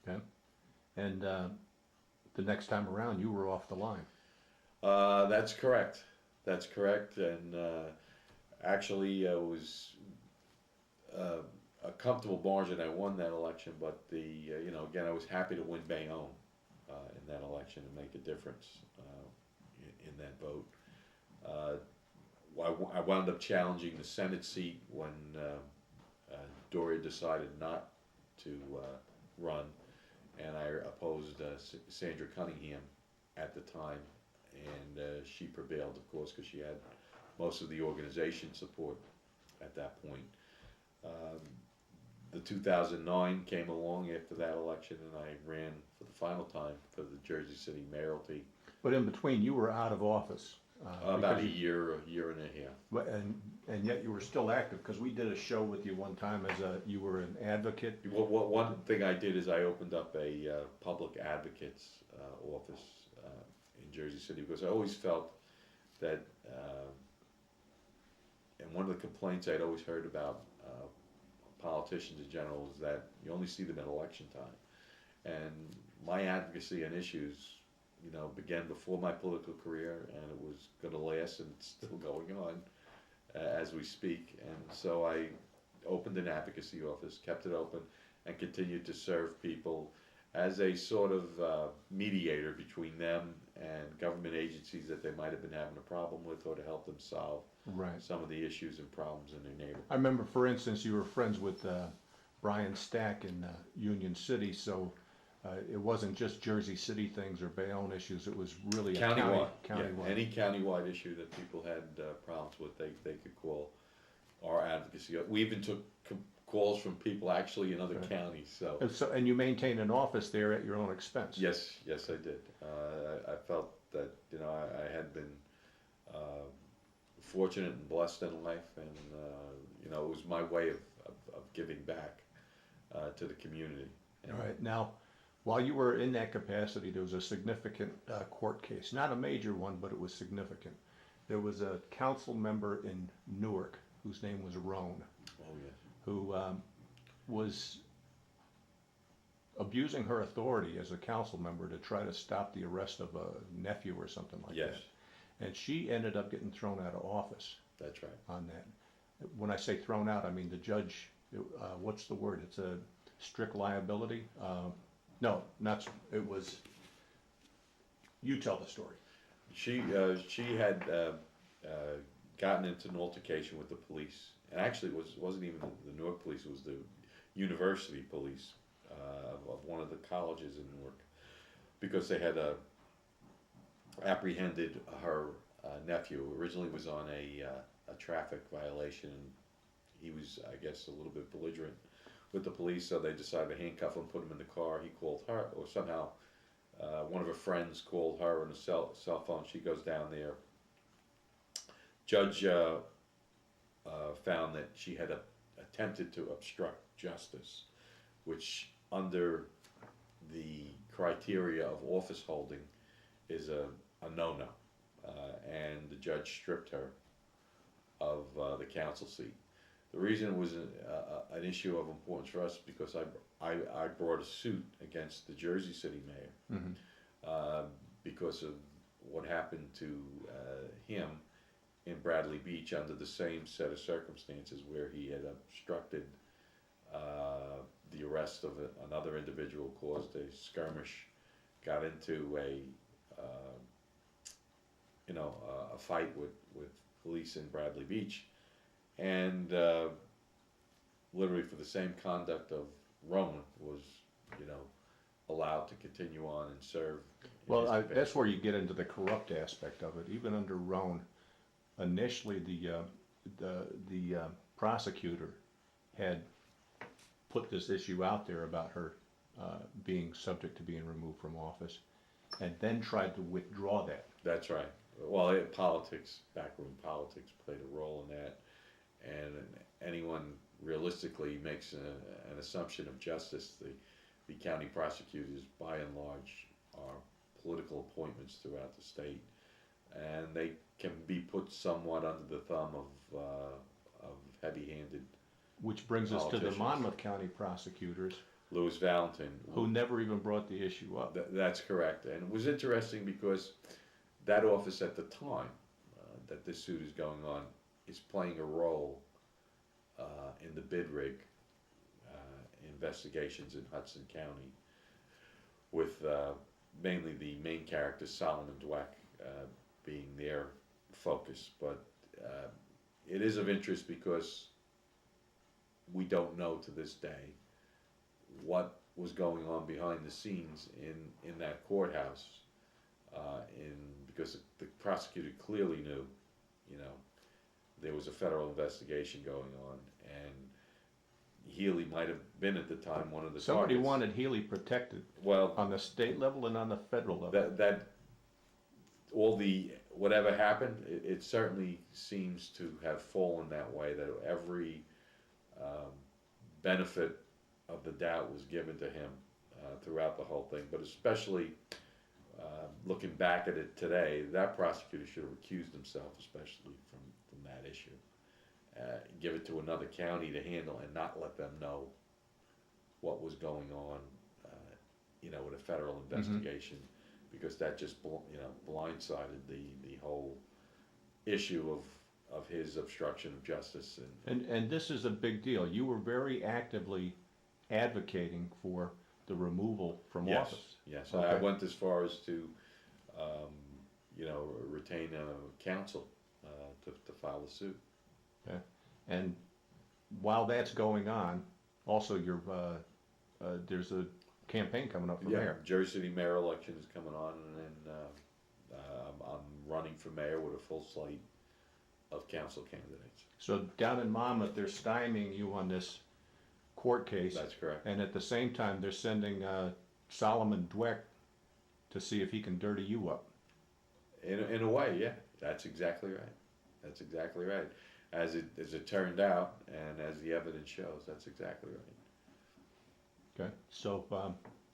Okay. And the next time around, you were off the line. That's correct. That's correct. And actually, it was a comfortable margin. I won that election, but again, I was happy to win Bayonne in that election and make a difference in that vote. I wound up challenging the Senate seat when Doria decided not to run, and I opposed Sandra Cunningham at the time, and she prevailed, of course, because she had most of the organization support at that point. The 2009 came along after that election, and I ran for the final time for the Jersey City mayoralty. But in between, you were out of office. About a year and a half. And yet you were still active, because we did a show with you one time as you were an advocate. One thing I did is I opened up a public advocate's office in Jersey City, because I always felt that, and one of the complaints I'd always heard about politicians in general is that you only see them at election time. And my advocacy on issues, began before my political career, and it was going to last, and it's still going on as we speak. And so I opened an advocacy office, kept it open, and continued to serve people as a sort of mediator between them and government agencies that they might have been having a problem with, or to help them solve some of the issues and problems in their neighborhood. I remember, for instance, you were friends with Brian Stack in Union City, so it wasn't just Jersey City things or Bayonne issues, it was really countywide. Countywide. Yeah, any countywide issue that people had problems with, they could call our advocacy. We even took calls from people actually in other counties. So, and you maintained an office there at your own expense. Yes, I did. I felt that I had been fortunate and blessed in life, and it was my way of giving back to the community. All right. Now, while you were in that capacity, there was a significant court case. Not a major one, but it was significant. There was a council member in Newark whose name was Roan. Oh, yes. Who was abusing her authority as a council member to try to stop the arrest of a nephew or something like that. And she ended up getting thrown out of office. That's right. On that. When I say thrown out, I mean the judge, what's the word? It's a strict liability? No, it was, you tell the story. She had gotten into an altercation with the police. And actually, it wasn't even the Newark police, it was the university police of one of the colleges in Newark, because they had apprehended her nephew, who originally was on a traffic violation. He was, I guess, a little bit belligerent with the police, so they decided to handcuff him, put him in the car. He called her, or somehow one of her friends called her on a cell phone. She goes down there. Judge found that she had attempted to obstruct justice, which under the criteria of office holding is a no-no. And the judge stripped her of the council seat. The reason it was an issue of importance for us because I brought a suit against the Jersey City mayor because of what happened to him in Bradley Beach under the same set of circumstances, where he had obstructed the arrest of another individual, caused a skirmish, got into a fight with police in Bradley Beach, and literally for the same conduct of Roman was allowed to continue on and serve. Well, that's where you get into the corrupt aspect of it. Even under Roan, initially the prosecutor had put this issue out there about her being subject to being removed from office, and then tried to withdraw that. That's right. Well, politics, backroom politics, played a role in that, and anyone realistically makes an assumption of justice. The county prosecutors, by and large, are political appointments throughout the state, and they can be put somewhat under the thumb of heavy-handed. Which brings us to the Monmouth County prosecutors, Louis Valentin, who never even brought the issue up. That's correct. And it was interesting because that office at the time that this suit is going on is playing a role in the bid rig investigations in Hudson County with mainly the main character Solomon Dweck being their focus. But it is of interest because we don't know to this day what was going on behind the scenes in that courthouse, because the prosecutor clearly knew, there was a federal investigation going on, and Healy might have been at the time one of the Somebody targets. wanted Healy protected Well, on the state level and on the federal level. that all the whatever happened, it certainly seems to have fallen that way. That every benefit of the doubt was given to him throughout the whole thing, but especially looking back at it today, that prosecutor should have recused himself, especially from that issue. Give it to another county to handle and not let them know what was going on, with a federal investigation, because that just blindsided the whole issue of his obstruction of justice. And this is a big deal. You were very actively advocating for the removal from Yes, office. yes. Okay. I went as far as to, retain a counsel to file a suit. Okay. And while that's going on, also there's a campaign coming up for mayor. Jersey City mayor election is coming on, and then I'm running for mayor with a full slate of council candidates. So down in Monmouth, they're stymieing you on this court case. That's correct. And at the same time, they're sending Solomon Dweck to see if he can dirty you up. In a way, yeah, that's exactly right. That's exactly right. As it turned out, and as the evidence shows, that's exactly right. Okay. So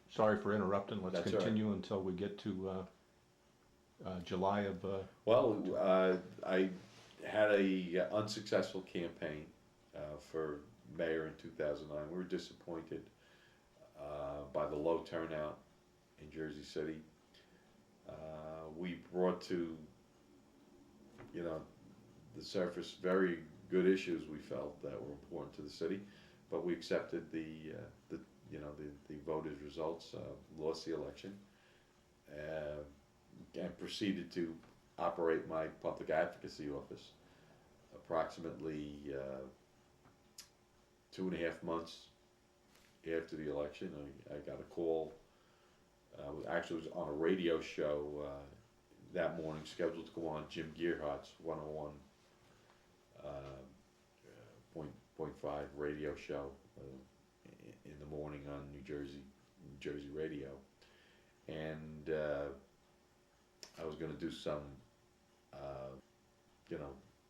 sorry for interrupting. Let's That's continue until we get to July of. Well, I had a unsuccessful campaign for mayor in 2009. We were disappointed by the low turnout in Jersey City. We brought to the surface very good issues we felt that were important to the city, but we accepted the voters' results, lost the election, and proceeded to operate my public advocacy office. Approximately 2.5 months after the election, I got a call. Actually, was on a radio show that morning, scheduled to go on Jim Gearhart's 101.5 radio show in the morning on New Jersey radio, and I was going to do some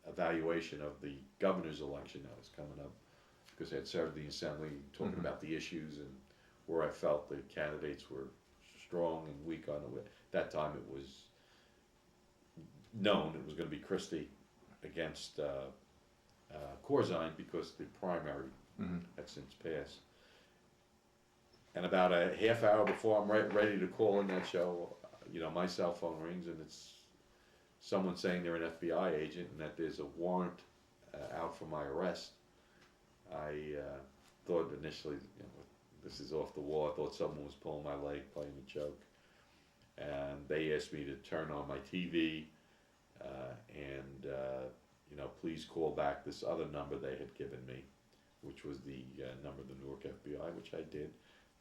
evaluation of the governor's election that was coming up, because I had served the assembly talking about the issues and where I felt the candidates were strong and weak on it. That time it was known it was going to be Christie against Corzine, because the primary had since passed. And about a half hour before I'm ready to call in that show, my cell phone rings, and it's someone saying they're an FBI agent and that there's a warrant out for my arrest. I thought initially, this is off the wall. I thought someone was pulling my leg, playing a joke. And they asked me to turn on my TV and please call back this other number they had given me, which was the number of the Newark FBI, which I did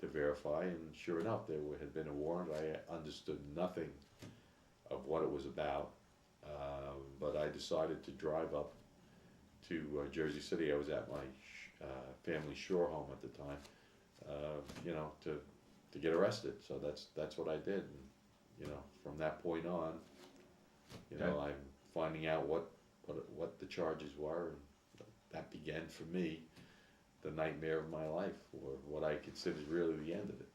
to verify. And sure enough, there had been a warrant. I understood nothing of what it was about, but I decided to drive up to Jersey City. I was at my family shore home at the time, to get arrested. So that's what I did. And, from that point on, I'm finding out what the charges were, and that began for me the nightmare of my life, or what I considered really the end of it.